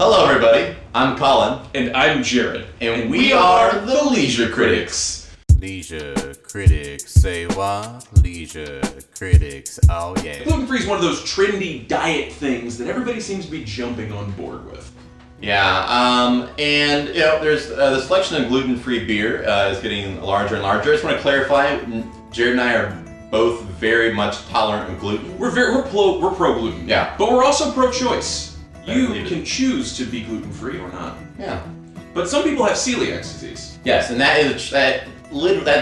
Hello everybody, I'm Colin. And I'm Jerrod. And we are the Leisure Critics. Leisure Critics, say what? Leisure Critics, oh yeah. Gluten free is one of those trendy diet things that everybody seems to be jumping on board with. Yeah, and there's the selection of gluten-free beer is getting larger and larger. I just want to clarify, Jared and I are both very much tolerant of gluten. We're pro gluten. Yeah. But we're also pro-choice. You Indeed. can choose to be gluten free or not. Yeah. But some people have celiac disease. Yes, and that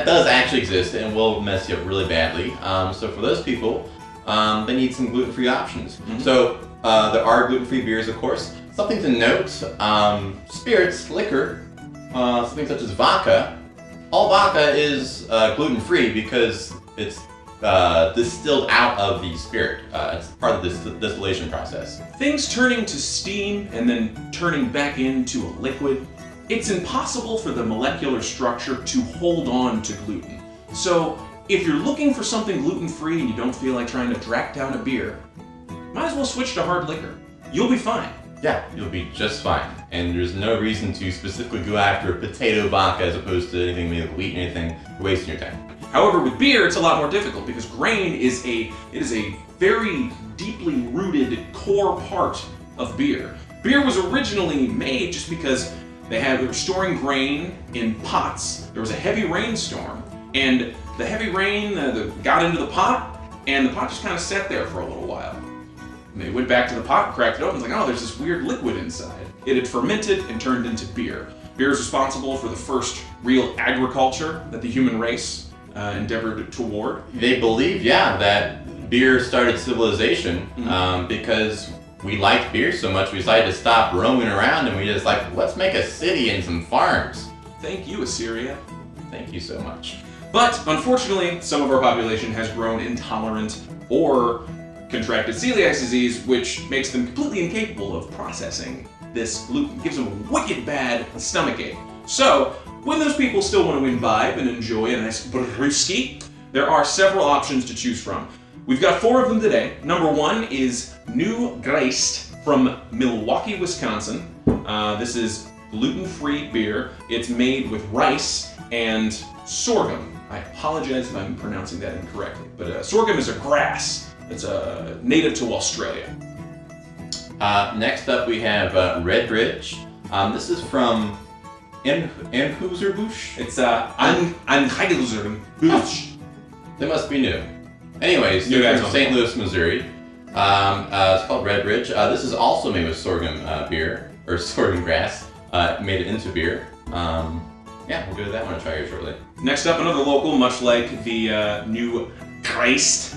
does actually exist and will mess you up really badly. So for those people, they need some gluten-free options. Mm-hmm. So there are gluten-free beers, of course. Something to note: spirits, liquor, something such as vodka. All vodka is gluten-free because it's distilled out of the spirit. It's part of this distillation process. Things turning to steam and then turning back into a liquid, it's impossible for the molecular structure to hold on to gluten. So if you're looking for something gluten-free and you don't feel like trying to track down a beer, might as well switch to hard liquor. You'll be fine. Yeah, you'll be just fine. And there's no reason to specifically go after potato vodka as opposed to anything made of wheat or anything. You're wasting your time. However, with beer, it's a lot more difficult because grain is a very deeply rooted core part of beer. Beer was originally made just because they were storing grain in pots. There was a heavy rainstorm, and the heavy rain got into the pot, and the pot just kind of sat there for a little while. And they went back to the pot, cracked it open, and was like, oh, there's this weird liquid inside. It had fermented and turned into beer. Beer is responsible for the first real agriculture that the human race endeavored toward. They believe, that beer started civilization because we liked beer so much we decided to stop roaming around and we just let's make a city and some farms. Thank you, Assyria. Thank you so much. But unfortunately, some of our population has grown intolerant or contracted celiac disease, which makes them completely incapable of processing this gluten. It gives them a wicked bad stomachache. So, when those people still want to imbibe and enjoy a nice brewski, there are several options to choose from. We've got 4 of them today. Number 1 is New Geist from Milwaukee, Wisconsin. This is gluten-free beer. It's made with rice and sorghum. I apologize if I'm pronouncing that incorrectly, but sorghum is a grass. It's native to Australia. Next up we have Red Bridge. This is from Anheuser-Busch. It's Anheuser-Busch. They must be new. Anyways, they're from St. Louis, Missouri. It's called Red Bridge. This is also made with sorghum beer, or sorghum grass, made it into beer. We'll go to that one and try here shortly. Next up, another local, much like the New Geist.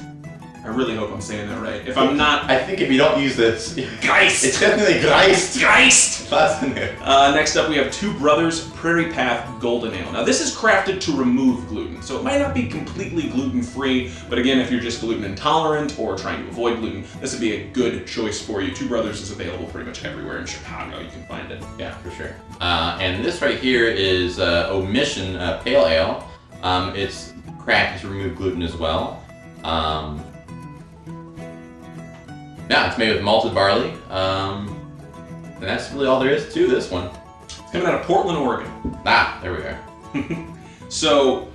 I really hope I'm saying that right. If I'm not... I think if you don't use this... Geist! It's definitely Geist! Geist! Next up we have Two Brothers Prairie Path Golden Ale. Now this is crafted to remove gluten, so it might not be completely gluten-free, but again, if you're just gluten intolerant or trying to avoid gluten, this would be a good choice for you. Two Brothers is available pretty much everywhere in Chicago. You can find it. Yeah, for sure. And this right here is Omission Pale Ale. It's crafted to remove gluten as well. It's made with malted barley, and that's really all there is to this one. It's coming out of Portland, Oregon. There we are. So,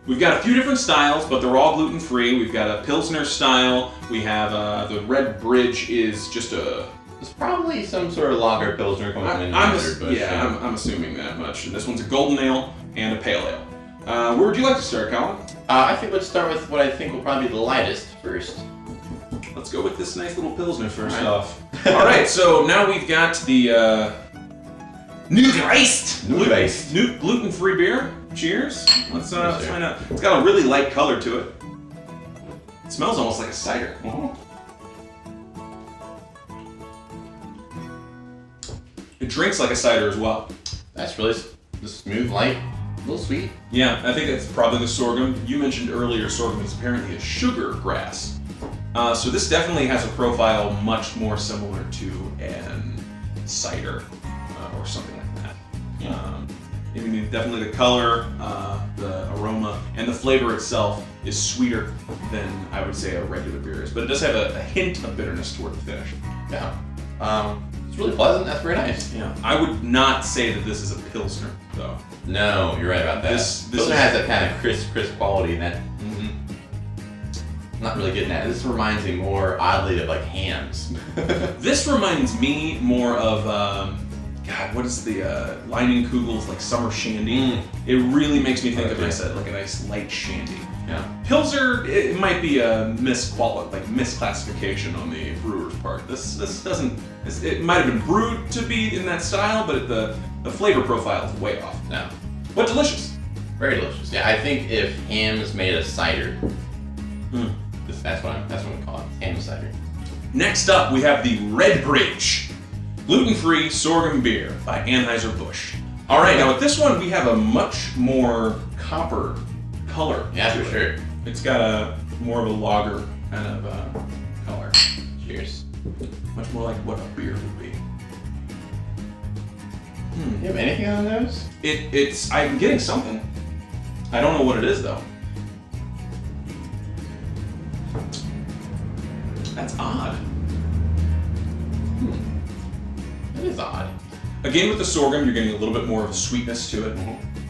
we've got a few different styles, but they're all gluten-free. We've got a Pilsner style. We have the Red Bridge is just a... It's probably some sort of lager Pilsner coming from I'm assuming that much. And this one's a Golden Ale and a Pale Ale. Where would you like to start, Colin? I think let's start with what I think will probably be the lightest first. Let's go with this nice little Pilsner first off. All right, so now we've got the New Geist gluten-free beer. Cheers. Let's find out. It's got a really light color to it. It smells almost like a cider. It drinks like a cider as well. That's really smooth, light, a little sweet. Yeah, I think it's probably the sorghum. You mentioned earlier sorghum is apparently a sugar grass. So this definitely has a profile much more similar to an cider or something like that. I mean, definitely the color, the aroma, and the flavor itself is sweeter than I would say a regular beer is. But it does have a hint of bitterness toward the finish. Yeah. It's really pleasant. That's very nice. Yeah. I would not say that this is a Pilsner, though. No, you're right about that. This Pilsner is- has that kind of crisp quality, and that I'm not really getting that. This reminds me more oddly of like hams. This reminds me more of, God, what is the Leinenkugel's like summer shandy? It really makes me think of like a nice light shandy. Yeah. Pilsner, it might be a misclassification on the brewer's part. This doesn't. It might have been brewed to be in that style, but the flavor profile is way off. No. But delicious. Very delicious. Yeah, I think if hams made a cider, that's what we call it. Ham cider. Next up, we have the Red Bridge Gluten Free Sorghum Beer by Anheuser-Busch. All right, now with this one, we have a much more copper color. Yeah, to for it. sure. It's got a more of a lager kind of color. Cheers. Much more like what a beer would be. You have anything on those? It's I'm getting something. I don't know what it is though. That's odd. That is odd. Again, with the sorghum, you're getting a little bit more of a sweetness to it.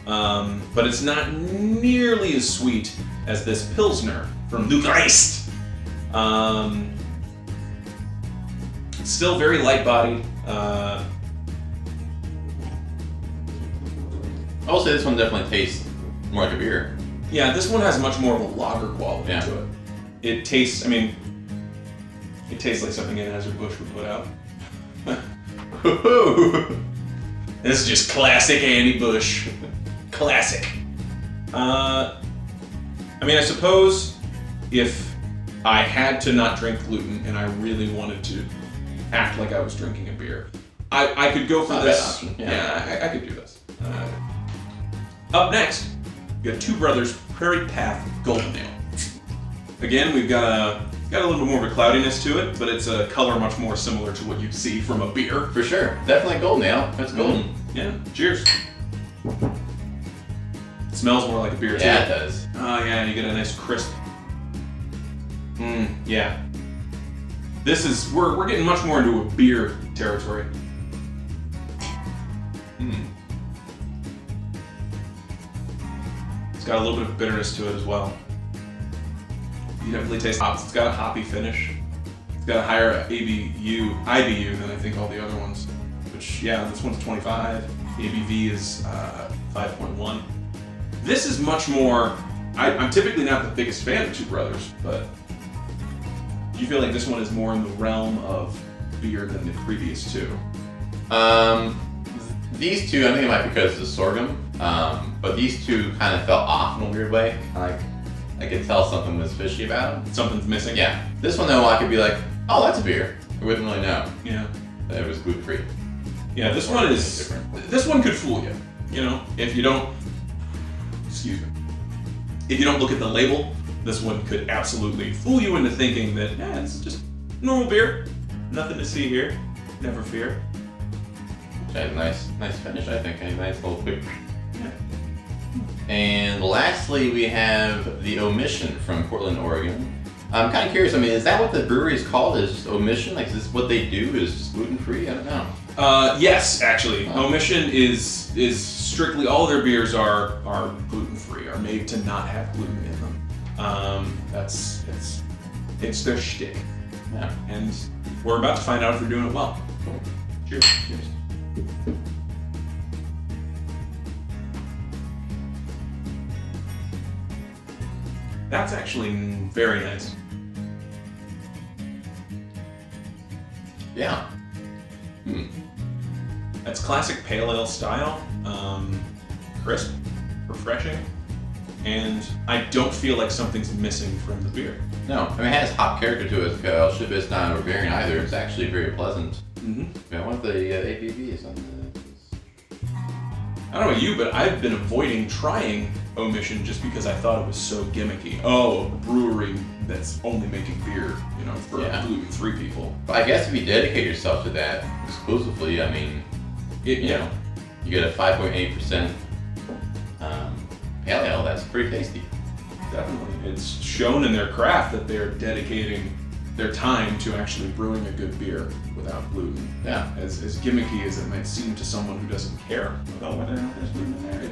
But it's not nearly as sweet as this Pilsner from Lugeist. It's still very light-bodied. I will say this one definitely tastes more like a beer. Yeah, this one has much more of a lager quality Yeah. to it. It tastes like something Anheuser-Busch would put out. This is just classic Andy Busch. Classic. I suppose if I had to not drink gluten and I really wanted to act like I was drinking a beer, I could go for Not a this. bad option, yeah. Yeah, I could do this. Up next, we got Two Brothers Prairie Path Golden Ale. Again, we've got a little bit more of a cloudiness to it, but it's a color much more similar to what you'd see from a beer. For sure. Definitely golden ale. That's golden. Yeah, cheers. It smells more like a beer too. Yeah, it does. Oh yeah, and you get a nice crisp. Yeah. This is we're getting much more into a beer territory. It's got a little bit of bitterness to it as well. You definitely taste hops. It's got a hoppy finish. It's got a higher IBU than I think all the other ones. Which, yeah, this one's 25. ABV is 5.1. This is much more. I'm typically not the biggest fan of Two Brothers, but do you feel like this one is more in the realm of beer than the previous two? These two, I think it might be because of the sorghum, but these two kind of felt off in a weird way. Like, I could tell something was fishy about them. Something's missing. Yeah. This one though, I could be like, oh, that's a beer. I wouldn't really know Yeah. that it was gluten free. Yeah, this Or one it's is different. This one could fool you. You know, if you don't look at the label, this one could absolutely fool you into thinking that it's just normal beer, nothing to see here, never fear. Which has a nice finish, I think. A nice little quick. Yeah. And lastly, we have the Omission from Portland, Oregon. I'm kind of curious. I mean, is that what the brewery is called? Is just Omission? Like, is this what they do? Is just gluten free? I don't know. Yes, actually, Oh. Omission is strictly all their beers are gluten free, are made to not have gluten in them. It's their shtick, Yeah. and we're about to find out if they're doing it well. Cool. Cheers. Cheers. That's actually very nice. Yeah. That's classic pale ale style, crisp, refreshing, and I don't feel like something's missing from the beer. No, I mean, it has hop character to it. It's not overbearing either. It's actually very pleasant. Mm-hmm. Yeah, I want the ABV on I don't know about you, but I've been avoiding trying Omission just because I thought it was so gimmicky. Oh, a brewery that's only making beer, for Yeah. gluten-free people. But I guess if you dedicate yourself to that exclusively, I mean, you know, you get a 5.8% pale ale. That's pretty tasty. Definitely. It's shown in their craft that they're dedicating their time to actually brewing a good beer without gluten. Yeah. As gimmicky as it might seem to someone who doesn't care about whether or not there's gluten in there,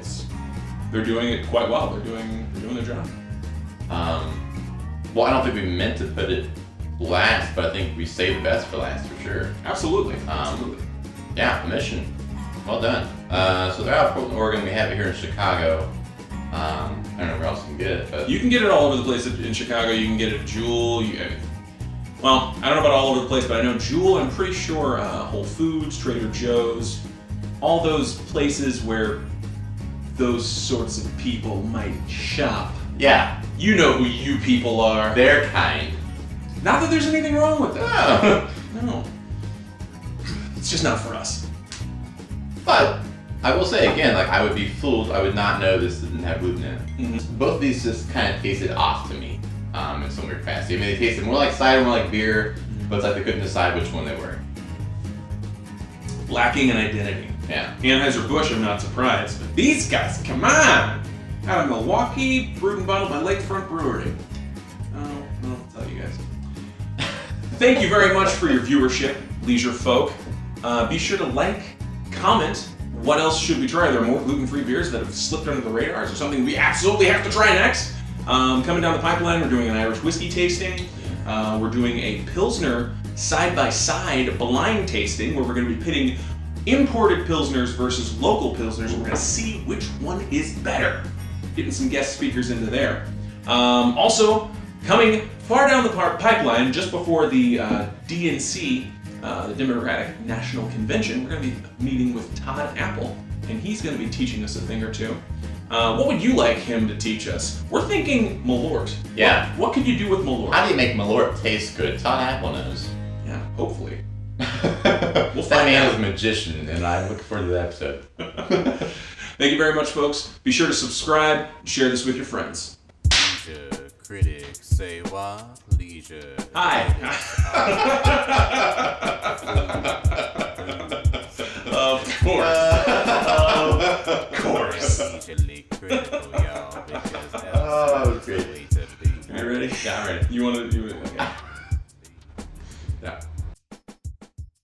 they're doing it quite well. They're doing their job. Well, I don't think we meant to put it last, but I think we saved the best for last for sure. Absolutely. Absolutely. Yeah, the mission. Well done. So they're out of Portland, Oregon. We have it here in Chicago. I don't know where else you can get it, but You can get it all over the place in Chicago. You can get it at Jewel. Well, I don't know about all over the place, but I know Jewel, I'm pretty sure Whole Foods, Trader Joe's, all those places where those sorts of people might shop. yeah, You know who you people are. they're kind. Not that there's anything wrong with that. Oh. No. It's just not for us. But I will say again, like I would be fooled. I would not know this didn't have gluten in it. Mm-hmm. Both of these just kind of tasted off to me in some weird capacity. I mean, they tasted more like cider, more like beer, but it's like they couldn't decide which one they were. Lacking an identity. Yeah. Anheuser-Busch, I'm not surprised. But these guys, come on! Out of Milwaukee, brewed and bottled by Lakefront Brewery. Oh, I'll tell you guys. Thank you very much for your viewership, leisure folk. Be sure to like, comment. What else should we try? Are there more gluten-free beers that have slipped under the radars or something we absolutely have to try next? Coming down the pipeline, we're doing an Irish whiskey tasting. We're doing a Pilsner side-by-side blind tasting where we're going to be pitting imported Pilsners versus local Pilsners. We're going to see which one is better. Getting some guest speakers into there. Also, coming far down the pipeline, just before the DNC, the Democratic National Convention, we're going to be meeting with Todd Apple, and he's going to be teaching us a thing or two. What would you like him to teach us? We're thinking Malort. Yeah. What could you do with Malort? How do you make Malort taste good? Todd Apple knows. Yeah, hopefully. We'll that man is a magician, and I'm looking forward to the episode. Thank you very much, folks. Be sure to subscribe and share this with your friends. Leisure critics say what? Leisure. Hi. Of course. Of course. Leisurely critical, y'all, because Oh, great. way to be. Are you ready? Yeah, I'm ready. You want to